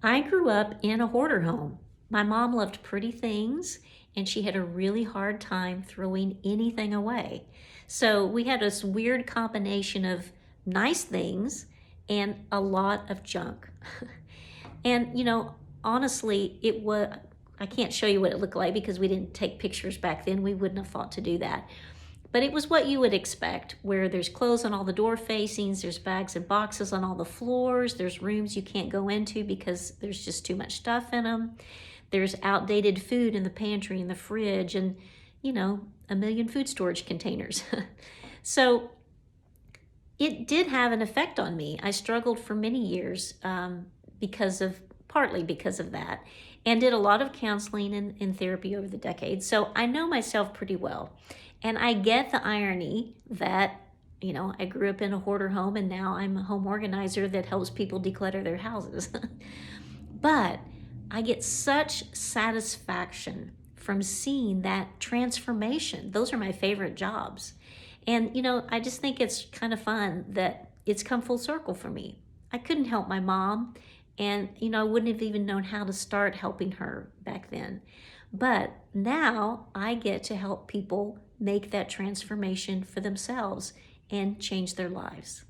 I grew up in a hoarder home. My mom loved pretty things, and she had a really hard time throwing anything away. So we had this weird combination of nice things and a lot of junk. And, honestly, I can't show you what it looked like because we didn't take pictures back then. We wouldn't have thought to do that. But it was what you would expect, where there's clothes on all the door facings, there's bags and boxes on all the floors, there's rooms you can't go into because there's just too much stuff in them. There's outdated food in the pantry and the fridge and, a million food storage containers. So it did have an effect on me. I struggled for many years partly because of that, and did a lot of counseling and therapy over the decades. So I know myself pretty well. And I get the irony that, I grew up in a hoarder home and now I'm a home organizer that helps people declutter their houses. But I get such satisfaction from seeing that transformation. Those are my favorite jobs. And, I just think it's kind of fun that it's come full circle for me. I couldn't help my mom, and, I wouldn't have even known how to start helping her back then. But now I get to help people make that transformation for themselves and change their lives.